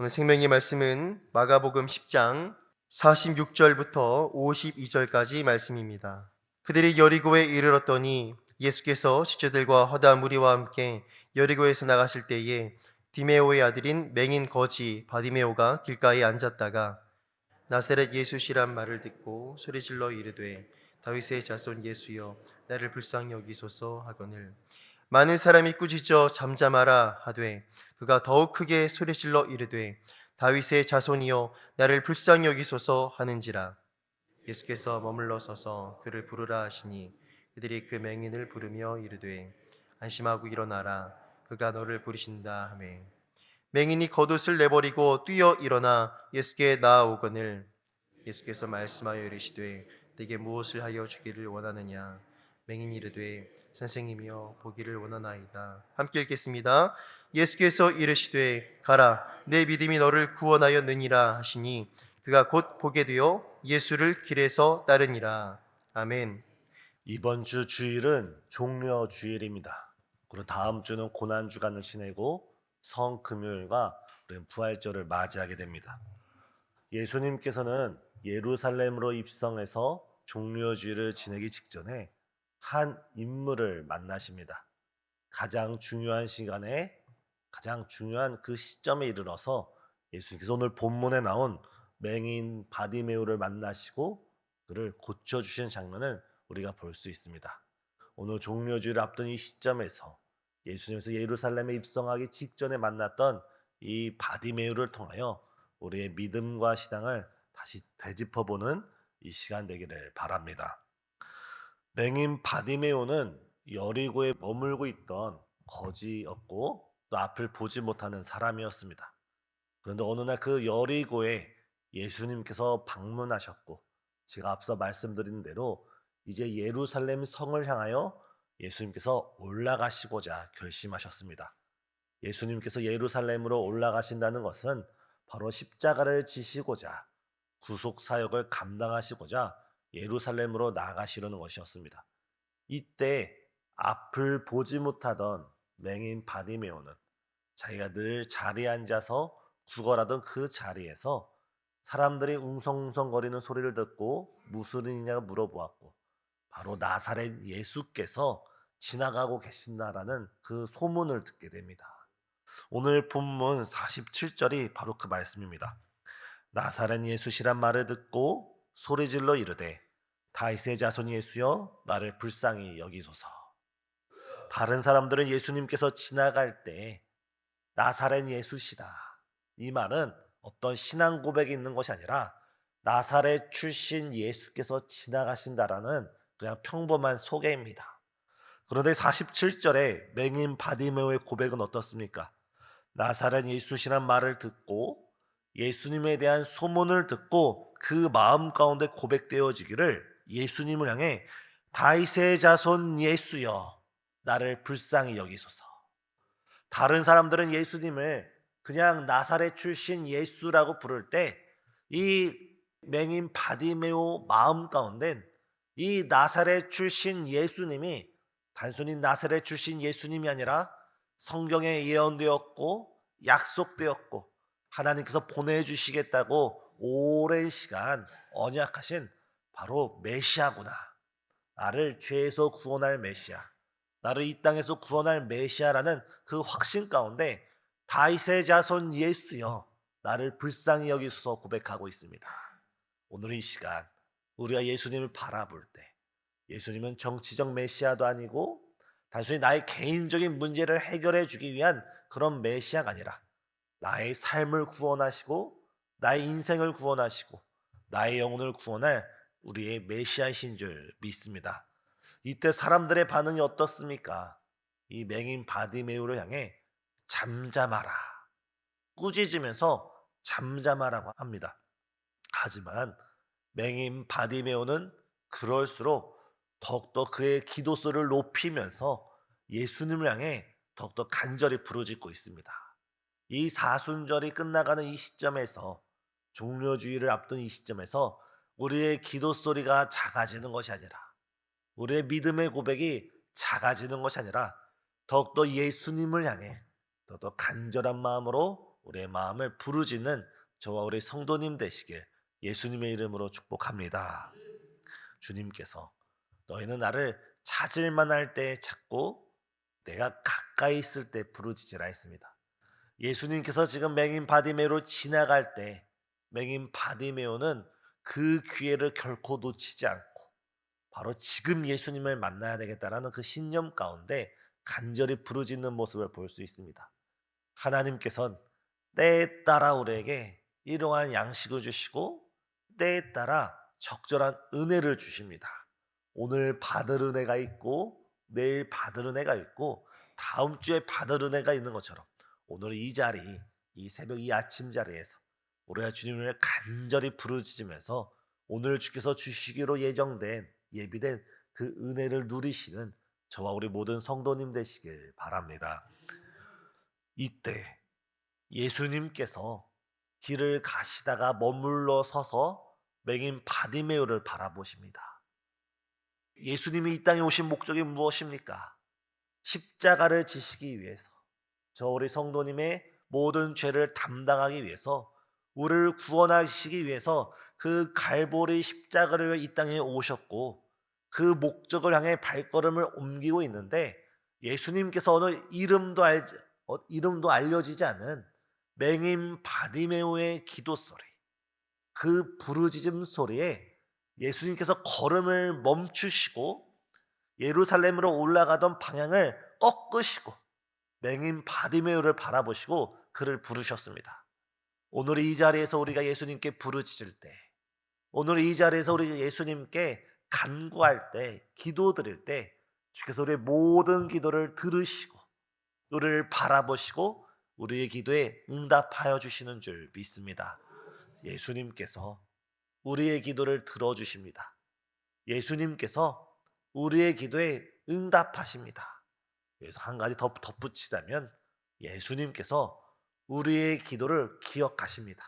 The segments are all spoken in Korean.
오늘 생명의 말씀은 마가복음 10장 46절부터 52절까지 말씀입니다. 그들이 여리고에 이르렀더니 예수께서 지체들과 허다 무리와 함께 여리고에서 나가실 때에 디메오의 아들인 맹인 거지 바디메오가 길가에 앉았다가 나사렛 예수시란 말을 듣고 소리질러 이르되 다윗의 자손 예수여 나를 불쌍히 여기소서 하거늘 많은 사람이 꾸짖어 잠잠하라 하되 그가 더욱 크게 소리질러 이르되 다윗의 자손이여 나를 불쌍히 여기소서 하는지라. 예수께서 머물러 서서 그를 부르라 하시니 그들이 그 맹인을 부르며 이르되 안심하고 일어나라 그가 너를 부르신다 하매 맹인이 겉옷을 내버리고 뛰어 일어나 예수께 나아오거늘 예수께서 말씀하여 이르시되 내게 무엇을 하여 주기를 원하느냐. 맹인이 이르되 선생님이여 보기를 원하나이다. 함께 읽겠습니다. 예수께서 이르시되 가라 내 믿음이 너를 구원하였느니라 하시니 그가 곧 보게 되어 예수를 길에서 따르니라. 아멘. 이번 주 주일은 종려 주일입니다. 그리고 다음 주는 고난 주간을 지내고 성금요일과 우리는 부활절을 맞이하게 됩니다. 예수님께서는 예루살렘으로 입성해서 종려 주일을 지내기 직전에 한 인물을 만나십니다. 가장 중요한 시간에 가장 중요한 그 시점에 이르러서 예수님께서 오늘 본문에 나온 맹인 바디메오를 만나시고 그를 고쳐주신 장면을 우리가 볼 수 있습니다. 오늘 종려주의를 앞둔 이 시점에서 예수님께서 예루살렘에 입성하기 직전에 만났던 이 바디메오를 통하여 우리의 믿음과 신앙을 다시 되짚어보는 이 시간 되기를 바랍니다. 맹인 바디메오는 여리고에 머물고 있던 거지였고 또 앞을 보지 못하는 사람이었습니다. 그런데 어느 날 그 여리고에 예수님께서 방문하셨고 제가 앞서 말씀드린 대로 이제 예루살렘 성을 향하여 예수님께서 올라가시고자 결심하셨습니다. 예수님께서 예루살렘으로 올라가신다는 것은 바로 십자가를 지시고자 구속 사역을 감당하시고자 예루살렘으로 나가시려는 것이었습니다. 이때 앞을 보지 못하던 맹인 바디메오는 자기가 늘 자리에 앉아서 구걸하던 그 자리에서 사람들이 웅성웅성거리는 소리를 듣고 무슨 일이냐고 물어보았고 바로 나사렛 예수께서 지나가고 계신다라는 그 소문을 듣게 됩니다. 오늘 본문 47절이 바로 그 말씀입니다. 나사렛 예수시란 말을 듣고 소리질러 이르되 다윗의 자손 예수여 나를 불쌍히 여기소서. 다른 사람들은 예수님께서 지나갈 때 나사렛 예수시다, 이 말은 어떤 신앙 고백이 있는 것이 아니라 나사렛 출신 예수께서 지나가신다라는 그냥 평범한 소개입니다. 그런데 47절에 맹인 바디메오의 고백은 어떻습니까? 나사렛 예수시란 말을 듣고 예수님에 대한 소문을 듣고 그 마음 가운데 고백되어지기를 예수님을 향해 다윗의 자손 예수여 나를 불쌍히 여기소서. 다른 사람들은 예수님을 그냥 나사렛 출신 예수라고 부를 때 이 맹인 바디메오 마음 가운데 이 나사렛 출신 예수님이 단순히 나사렛 출신 예수님이 아니라 성경에 예언되었고 약속되었고 하나님께서 보내주시겠다고 오랜 시간 언약하신 바로 메시아구나. 나를 죄에서 구원할 메시아, 나를 이 땅에서 구원할 메시아라는 그 확신 가운데 다윗의 자손 예수여 나를 불쌍히 여기소서 고백하고 있습니다. 오늘 이 시간 우리가 예수님을 바라볼 때 예수님은 정치적 메시아도 아니고 단순히 나의 개인적인 문제를 해결해 주기 위한 그런 메시아가 아니라 나의 삶을 구원하시고 나의 인생을 구원하시고 나의 영혼을 구원할 우리의 메시아이신 줄 믿습니다. 이때 사람들의 반응이 어떻습니까? 이 맹인 바디메오를 향해 잠잠하라, 꾸짖으면서 잠잠하라고 합니다. 하지만 맹인 바디메오는 그럴수록 더욱더 그의 기도소를 높이면서 예수님을 향해 더욱더 간절히 부르짖고 있습니다. 이 사순절이 끝나가는 이 시점에서, 종료주의를 앞둔 이 시점에서 우리의 기도 소리가 작아지는 것이 아니라, 우리의 믿음의 고백이 작아지는 것이 아니라 더욱더 예수님을 향해 더욱더 간절한 마음으로 우리의 마음을 부르짖는 저와 우리 성도님 되시길 예수님의 이름으로 축복합니다. 주님께서 너희는 나를 찾을 만할 때 찾고 내가 가까이 있을 때 부르짖으라 했습니다. 예수님께서 지금 맹인 바디메오로 지나갈 때 맹인 바디메오는 그 기회를 결코 놓치지 않고 바로 지금 예수님을 만나야 되겠다라는 그 신념 가운데 간절히 부르짖는 모습을 볼 수 있습니다. 하나님께서는 때에 따라 우리에게 이러한 양식을 주시고 때에 따라 적절한 은혜를 주십니다. 오늘 받을 은혜가 있고 내일 받을 은혜가 있고 다음 주에 받을 은혜가 있는 것처럼 오늘 이 자리, 이 새벽 이 아침 자리에서 우리가 주님을 간절히 부르짖으면서 오늘 주께서 주시기로 예비된 그 은혜를 누리시는 저와 우리 모든 성도님 되시길 바랍니다. 이때 예수님께서 길을 가시다가 머물러 서서 맹인 바디메오를 바라보십니다. 예수님이 이 땅에 오신 목적이 무엇입니까? 십자가를 지시기 위해서, 저 우리 성도님의 모든 죄를 담당하기 위해서, 우리를 구원하시기 위해서 그 갈보리 십자가를 위해 이 땅에 오셨고 그 목적을 향해 발걸음을 옮기고 있는데 예수님께서 어느 이름도 알려지지 않은 맹인 바디메오의 기도 소리, 그 부르짖음 소리에 예수님께서 걸음을 멈추시고 예루살렘으로 올라가던 방향을 꺾으시고 맹인 바디메오를 바라보시고 그를 부르셨습니다. 오늘 이 자리에서 우리가 예수님께 부르짖을 때, 오늘 이 자리에서 우리가 예수님께 간구할 때, 기도드릴 때 주께서 우리의 모든 기도를 들으시고 우리를 바라보시고 우리의 기도에 응답하여 주시는 줄 믿습니다. 예수님께서 우리의 기도를 들어주십니다. 예수님께서 우리의 기도에 응답하십니다. 그래서 한 가지 더 덧붙이자면 예수님께서 우리의 기도를 기억하십니다.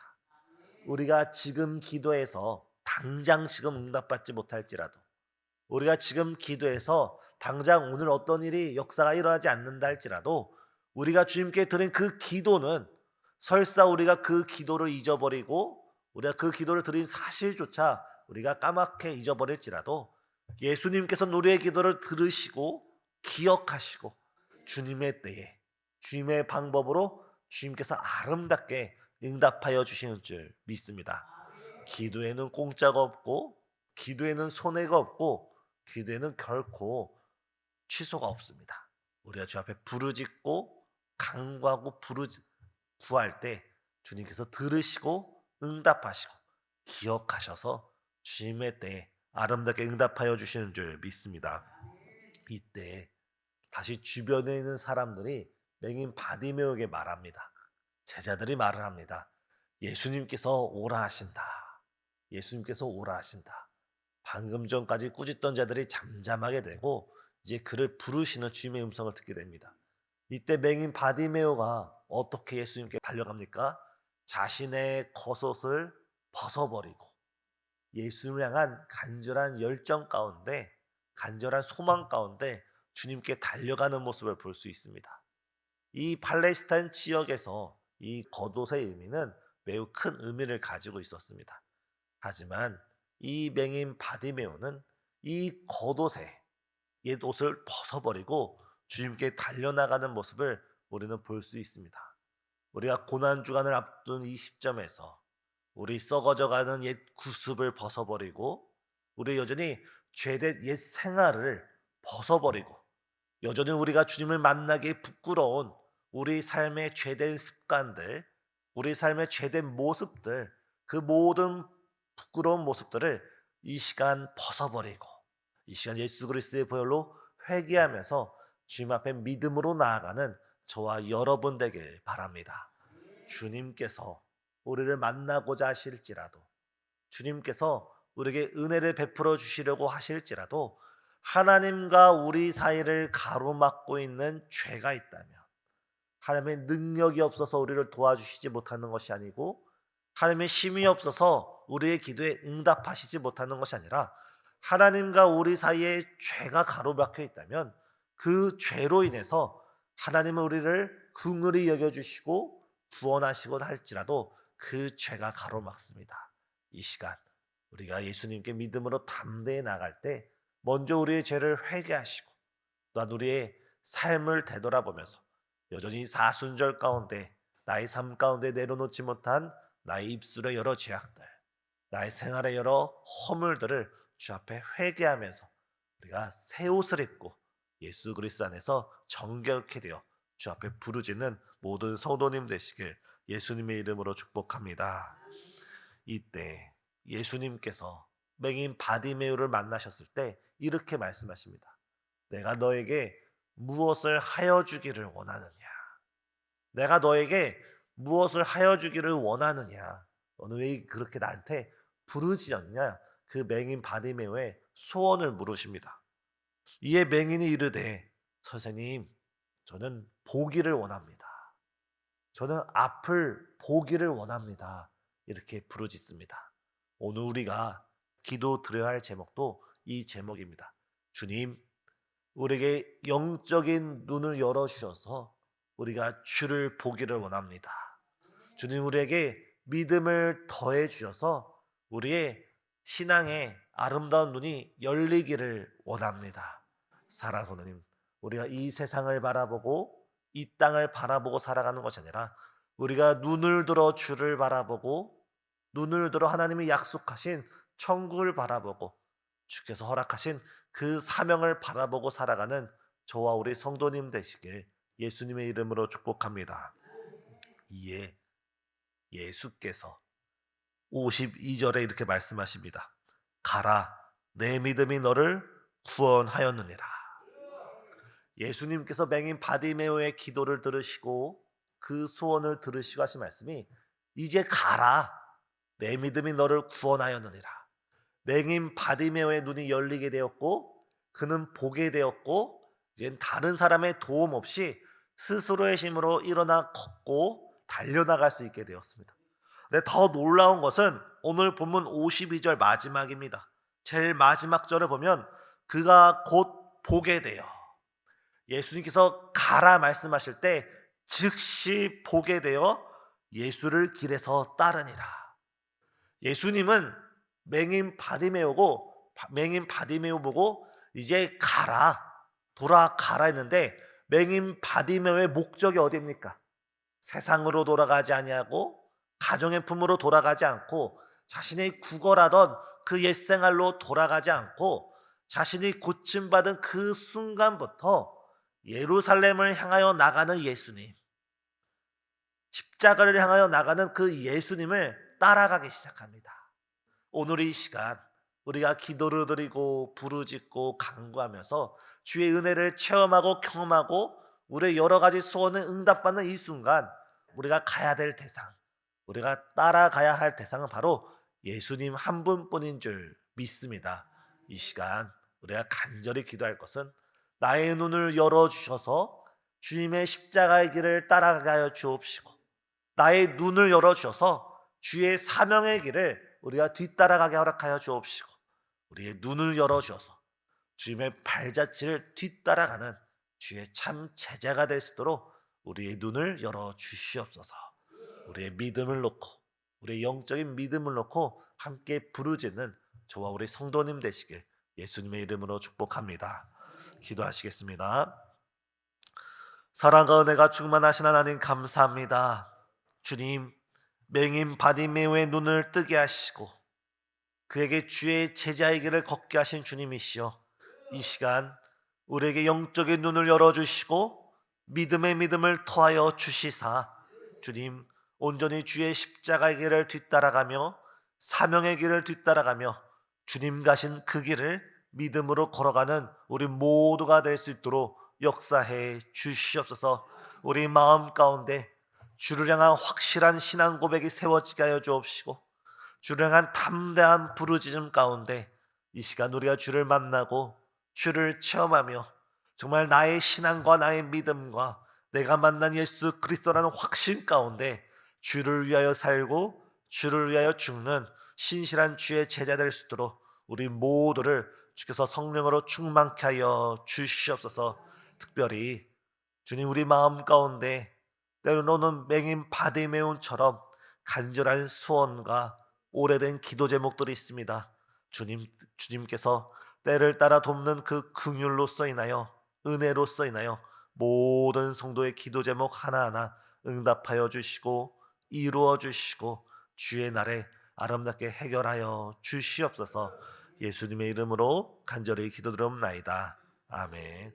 우리가 지금 기도해서 당장 지금 응답받지 못할지라도, 우리가 지금 기도해서 당장 오늘 어떤 일이 역사가 일어나지 않는다 할지라도 우리가 주님께 드린 그 기도는 설사 우리가 그 기도를 잊어버리고 우리가 그 기도를 드린 사실조차 우리가 까맣게 잊어버릴지라도 예수님께서는 우리의 기도를 들으시고 기억하시고 주님의 때에 주님의 방법으로 주님께서 아름답게 응답하여 주시는 줄 믿습니다. 기도에는 공짜가 없고 기도에는 손해가 없고 기도에는 결코 취소가 없습니다. 우리가 주 앞에 부르짖고 간구하고 구할 때 주님께서 들으시고 응답하시고 기억하셔서 주님의 때에 아름답게 응답하여 주시는 줄 믿습니다. 이때 다시 주변에 있는 사람들이 맹인 바디메오에게 말합니다. 제자들이 말을 합니다. 예수님께서 오라 하신다. 예수님께서 오라 하신다. 방금 전까지 꾸짖던 자들이 잠잠하게 되고 이제 그를 부르시는 주님의 음성을 듣게 됩니다. 이때 맹인 바디메오가 어떻게 예수님께 달려갑니까? 자신의 겉옷을 벗어버리고 예수님을 향한 간절한 열정 가운데, 간절한 소망 가운데 주님께 달려가는 모습을 볼 수 있습니다. 이 팔레스타인 지역에서 이 겉옷의 의미는 매우 큰 의미를 가지고 있었습니다. 하지만 이 맹인 바디메오는 이 겉옷에 옛 옷을 벗어버리고 주님께 달려나가는 모습을 우리는 볼 수 있습니다. 우리가 고난주간을 앞둔 이 시점에서 우리 썩어져가는 옛 구습을 벗어버리고 우리 여전히 죄된 옛 생활을 벗어버리고 여전히 우리가 주님을 만나기 부끄러운 우리 삶의 죄된 습관들, 우리 삶의 죄된 모습들, 그 모든 부끄러운 모습들을 이 시간 벗어버리고 이 시간 예수 그리스도의 보혈로 회개하면서 주님 앞에 믿음으로 나아가는 저와 여러분 되길 바랍니다. 주님께서 우리를 만나고자 하실지라도, 주님께서 우리에게 은혜를 베풀어 주시려고 하실지라도 하나님과 우리 사이를 가로막고 있는 죄가 있다면, 하나님의 능력이 없어서 우리를 도와주시지 못하는 것이 아니고 하나님의 힘이 없어서 우리의 기도에 응답하시지 못하는 것이 아니라 하나님과 우리 사이에 죄가 가로막혀 있다면 그 죄로 인해서 하나님은 우리를 긍휼히 여겨주시고 구원하시곤 할지라도 그 죄가 가로막습니다. 이 시간 우리가 예수님께 믿음으로 담대히 나갈 때 먼저 우리의 죄를 회개하시고 또한 우리의 삶을 되돌아보면서 여전히 사순절 가운데 나의 삶 가운데 내려놓지 못한 나의 입술의 여러 죄악들, 나의 생활의 여러 허물들을 주 앞에 회개하면서 우리가 새 옷을 입고 예수 그리스도 안에서 정결케 되어 주 앞에 부르짖는 모든 성도님 되시길 예수님의 이름으로 축복합니다. 이때 예수님께서 맹인 바디메오를 만나셨을 때 이렇게 말씀하십니다. 내가 너에게 무엇을 하여 주기를 원하느냐? 내가 너에게 무엇을 하여 주기를 원하느냐? 너는 왜 그렇게 나한테 부르짖었냐? 그 맹인 바디메오의 소원을 물으십니다. 이에 맹인이 이르되 선생님 저는 보기를 원합니다. 저는 앞을 보기를 원합니다. 이렇게 부르짖습니다. 오늘 우리가 기도 드려야 할 제목도 이 제목입니다. 주님, 우리에게 영적인 눈을 열어주셔서 우리가 주를 보기를 원합니다. 주님, 우리에게 믿음을 더해 주셔서 우리의 신앙의 아름다운 눈이 열리기를 원합니다. 사랑하는 하나님, 우리가 이 세상을 바라보고 이 땅을 바라보고 살아가는 것이 아니라 우리가 눈을 들어 주를 바라보고 눈을 들어 하나님이 약속하신 천국을 바라보고 주께서 허락하신 그 사명을 바라보고 살아가는 저와 우리 성도님 되시길 예수님의 이름으로 축복합니다. 이에 예수께서 52절에 이렇게 말씀하십니다. 가라, 내 믿음이 너를 구원하였느니라. 예수님께서 맹인 바디메오의 기도를 들으시고 그 소원을 들으시고 하신 말씀이 이제 가라, 내 믿음이 너를 구원하였느니라. 맹인 바디메오의 눈이 열리게 되었고 그는 보게 되었고 이젠 다른 사람의 도움 없이 스스로의 힘으로 일어나 걷고 달려나갈 수 있게 되었습니다. 근데 더 놀라운 것은 오늘 본문 52절 마지막입니다. 제일 마지막 절을 보면 그가 곧 보게 돼요. 예수님께서 가라 말씀하실 때 즉시 보게 되어 예수를 길에서 따르니라. 예수님은 맹인 바디메오 보고 이제 가라, 돌아가라 했는데 맹인 바디메오의 목적이 어디입니까? 세상으로 돌아가지 아니하고 가정의 품으로 돌아가지 않고 자신이 구걸하던 그 옛생활로 돌아가지 않고 자신이 고침받은 그 순간부터 예루살렘을 향하여 나가는 예수님, 십자가를 향하여 나가는 그 예수님을 따라가기 시작합니다. 오늘 이 시간 우리가 기도를 드리고 부르짖고 간구하면서 주의 은혜를 체험하고 경험하고 우리의 여러 가지 소원을 응답받는 이 순간 우리가 가야 될 대상, 우리가 따라가야 할 대상은 바로 예수님 한 분뿐인 줄 믿습니다. 이 시간 우리가 간절히 기도할 것은 나의 눈을 열어주셔서 주님의 십자가의 길을 따라가게 하여 주옵시고 나의 눈을 열어주셔서 주의 사명의 길을 우리가 뒤따라가게 허락하여 주옵시고 우리의 눈을 열어주셔서 주님의 발자취를 뒤따라가는 주의 참 제자가 될 수 있도록 우리의 눈을 열어주시옵소서. 우리의 믿음을 놓고 우리의 영적인 믿음을 놓고 함께 부르짖는 저와 우리 성도님 되시길 예수님의 이름으로 축복합니다. 기도하시겠습니다. 사랑과 은혜가 충만하신 하나님 감사합니다. 주님, 맹인 바디메오의 눈을 뜨게 하시고 그에게 주의 제자의 길을 걷게 하신 주님이시여, 이 시간 우리에게 영적인 눈을 열어주시고 믿음의 믿음을 더하여 주시사 주님 온전히 주의 십자가의 길을 뒤따라가며 사명의 길을 뒤따라가며 주님 가신 그 길을 믿음으로 걸어가는 우리 모두가 될 수 있도록 역사해 주시옵소서. 우리 마음 가운데 주를 향한 확실한 신앙 고백이 세워지게 하여 주옵시고 주를 향한 담대한 부르짖음 가운데 이 시간 우리가 주를 만나고 주를 체험하며 정말 나의 신앙과 나의 믿음과 내가 만난 예수 그리스도라는 확신 가운데 주를 위하여 살고 주를 위하여 죽는 신실한 주의 제자 될 수 있도록 우리 모두를 주께서 성령으로 충만케 하여 주시옵소서. 특별히 주님 우리 마음 가운데 때로는 맹인 바디메온처럼 간절한 소원과 오래된 기도 제목들이 있습니다. 주님께서 때를 따라 돕는 그 긍휼로써 인하여 은혜로써 인하여 모든 성도의 기도 제목 하나하나 응답하여 주시고 이루어 주시고 주의 날에 아름답게 해결하여 주시옵소서. 예수님의 이름으로 간절히 기도드리옵나이다. 아멘.